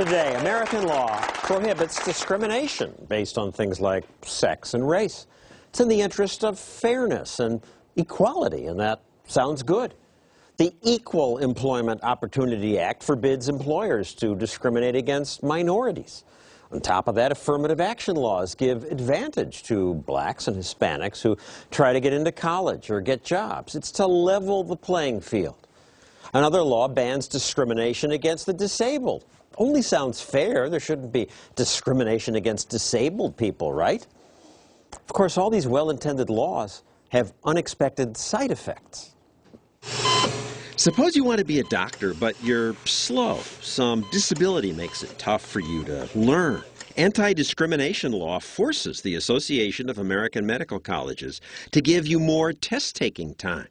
Today, American law prohibits discrimination based on things like sex and race. It's in the interest of fairness and equality, and that sounds good. The Equal Employment Opportunity Act forbids employers to discriminate against minorities. On top of that, affirmative action laws give advantage to blacks and Hispanics who try to get into college or get jobs. It's to level the playing field. Another law bans discrimination against the disabled. Only sounds fair. There shouldn't be discrimination against disabled people, right? Of course, all these well-intended laws have unexpected side effects. Suppose you want to be a doctor, but you're slow. Some disability makes it tough for you to learn. Anti-discrimination law forces the Association of American Medical Colleges to give you more test-taking time.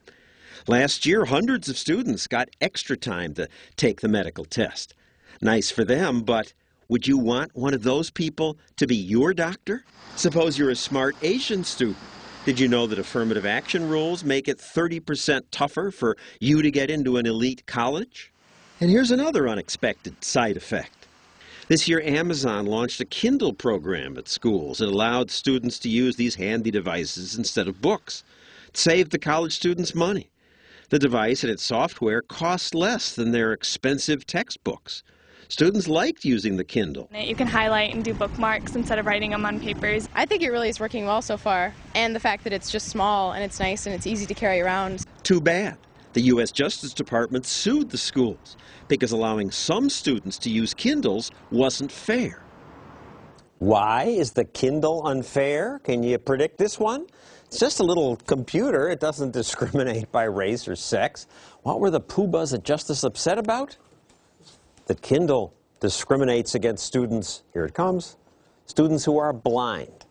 Last year, hundreds of students got extra time to take the medical test. Nice for them, but would you want one of those people to be your doctor? Suppose you're a smart Asian student. Did you know that affirmative action rules make it 30% tougher for you to get into an elite college? And here's another unexpected side effect. This year, Amazon launched a Kindle program at schools. It allowed students to use these handy devices instead of books. It saved the college students money. The device and its software cost less than their expensive textbooks. Students liked using the Kindle. You can highlight and do bookmarks instead of writing them on papers. I think it really is working well so far, and the fact that it's just small and it's nice and it's easy to carry around. Too bad. The U.S. Justice Department sued the schools because allowing some students to use Kindles wasn't fair. Why is the Kindle unfair? Can you predict this one? It's just a little computer. It doesn't discriminate by race or sex. What were the poobahs at Justice upset about? The Kindle discriminates against students, here it comes, students who are blind.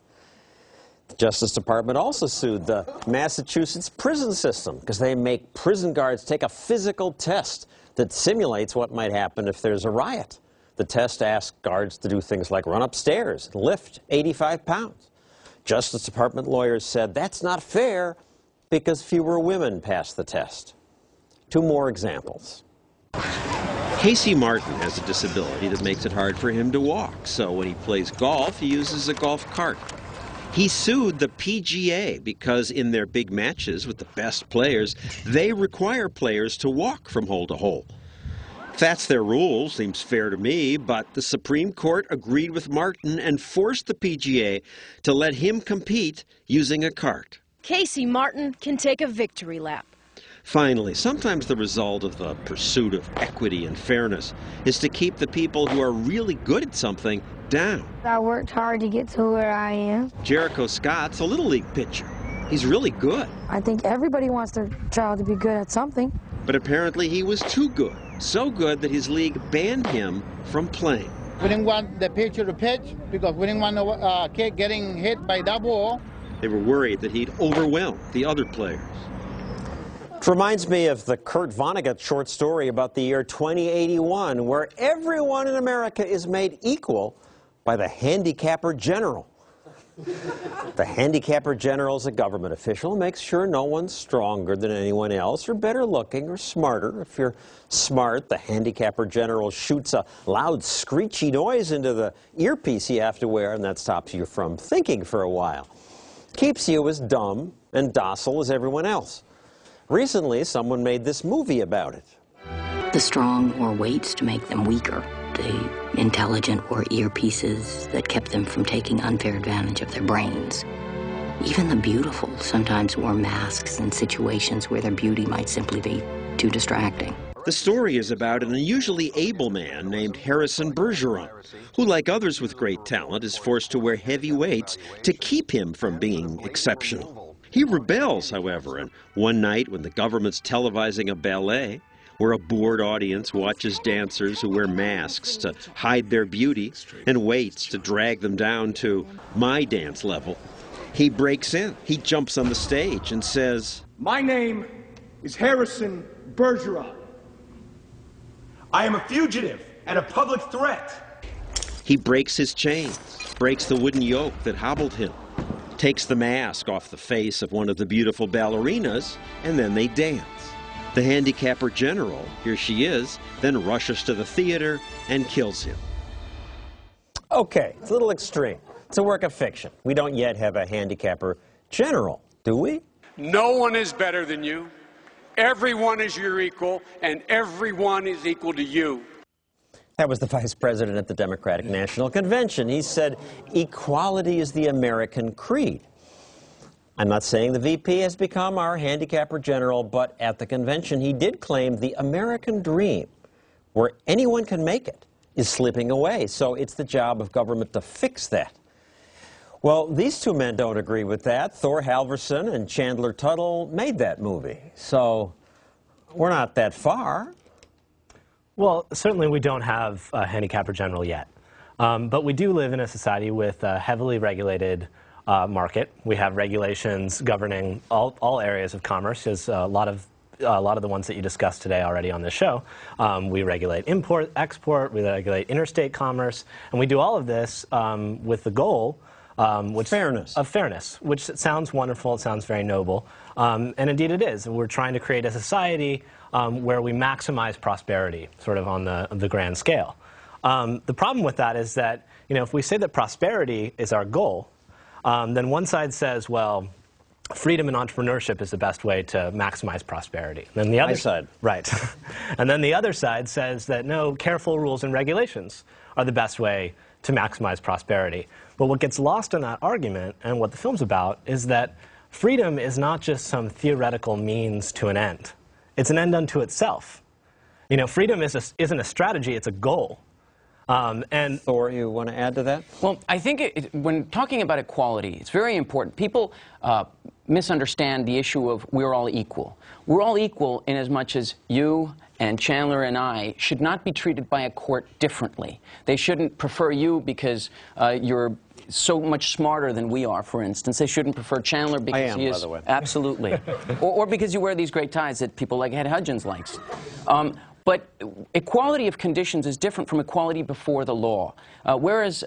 The Justice Department also sued the Massachusetts prison system because they make prison guards take a physical test that simulates what might happen if there's a riot. The test asks guards to do things like run upstairs and lift 85 pounds. Justice Department lawyers said that's not fair because fewer women pass the test. Two more examples. Casey Martin has a disability that makes it hard for him to walk, so when he plays golf, he uses a golf cart. He sued the PGA because in their big matches with the best players, they require players to walk from hole to hole. If that's their rule, seems fair to me, but the Supreme Court agreed with Martin and forced the PGA to let him compete using a cart. Casey Martin can take a victory lap. Finally, sometimes the result of the pursuit of equity and fairness is to keep the people who are really good at something down. I worked hard to get to where I am. Jericho Scott's a Little League pitcher. He's really good. I think everybody wants their child to be good at something. But apparently he was too good. So good that his league banned him from playing. We didn't want the pitcher to pitch because we didn't want the kid getting hit by that ball. They were worried that he'd overwhelm the other players. It reminds me of the Kurt Vonnegut short story about the year 2081, where everyone in America is made equal by the handicapper general. The handicapper general is a government official who makes sure no one's stronger than anyone else or better looking or smarter. If you're smart, the handicapper general shoots a loud screechy noise into the earpiece you have to wear, and that stops you from thinking for a while. Keeps you as dumb and docile as everyone else. Recently, someone made this movie about it. The strong wore weights to make them weaker. The intelligent wore earpieces that kept them from taking unfair advantage of their brains. Even the beautiful sometimes wore masks in situations where their beauty might simply be too distracting. The story is about an unusually able man named Harrison Bergeron, who, like others with great talent, is forced to wear heavy weights to keep him from being exceptional. He rebels, however, and one night when the government's televising a ballet, where a bored audience watches dancers who wear masks to hide their beauty and weights to drag them down to my dance level, he breaks in. He jumps on the stage and says, "My name is Harrison Bergeron. I am a fugitive and a public threat." He breaks his chains, breaks the wooden yoke that hobbled him, takes the mask off the face of one of the beautiful ballerinas, and then they dance. The handicapper general, here she is, then rushes to the theater and kills him. Okay, it's a little extreme. It's a work of fiction. We don't yet have a handicapper general, do we? No one is better than you. Everyone is your equal, and everyone is equal to you. That was the vice president at the Democratic National Convention. He said, equality is the American creed. I'm not saying the VP has become our handicapper general, but at the convention he did claim the American dream, where anyone can make it, is slipping away. So it's the job of government to fix that. Well, these two men don't agree with that. Thor Halvorson and Chandler Tuttle made that movie. So we're not that far. Well, certainly we don't have a handicapper general yet. But we do live in a society with a heavily regulated market. We have regulations governing all areas of commerce. There's a lot of the ones that you discussed today already on this show. We regulate import, export, we regulate interstate commerce, and we do all of this with the goal of fairness, which sounds wonderful, it sounds very noble, and indeed it is. We're trying to create a society where we maximize prosperity, sort of on the grand scale. The problem with that is that, if we say that prosperity is our goal, then one side says, well, freedom and entrepreneurship is the best way to maximize prosperity. And then the other side, right? And then the other side says that no, careful rules and regulations are the best way to maximize prosperity. But what gets lost in that argument, and what the film's about, is that freedom is not just some theoretical means to an end. It's an end unto itself. Freedom isn't a strategy; it's a goal. And Thor, you want to add to that? Well, I think when talking about equality, it's very important. People misunderstand the issue of we're all equal. We're all equal in as much as you and Chandler and I should not be treated by a court differently. They shouldn't prefer you because you're so much smarter than we are, for instance. They shouldn't prefer Chandler because he is... by the way. Absolutely. or because you wear these great ties that people like Ed Hudgens likes. But equality of conditions is different from equality before the law. Whereas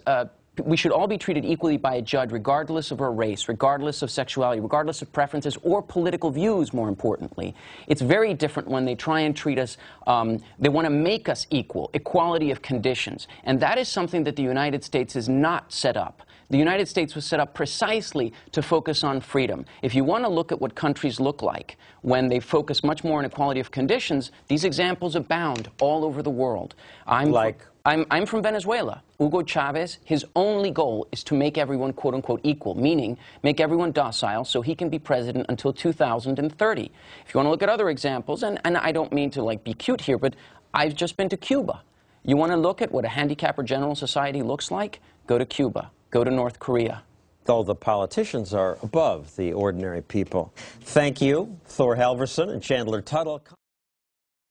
we should all be treated equally by a judge, regardless of our race, regardless of sexuality, regardless of preferences or political views, more importantly. It's very different when they try and treat us, they want to make us equal, equality of conditions. And that is something that the United States is not set up. The United States was set up precisely to focus on freedom. If you want to look at what countries look like when they focus much more on equality of conditions, these examples abound all over the world. I'm from Venezuela. Hugo Chavez, his only goal is to make everyone quote-unquote equal, meaning make everyone docile so he can be president until 2030. If you want to look at other examples, and I don't mean to be cute here, but I've just been to Cuba. You want to look at what a handicapper general society looks like? Go to Cuba. Go to North Korea. Though the politicians are above the ordinary people. Thank you, Thor Halvorson and Chandler Tuttle.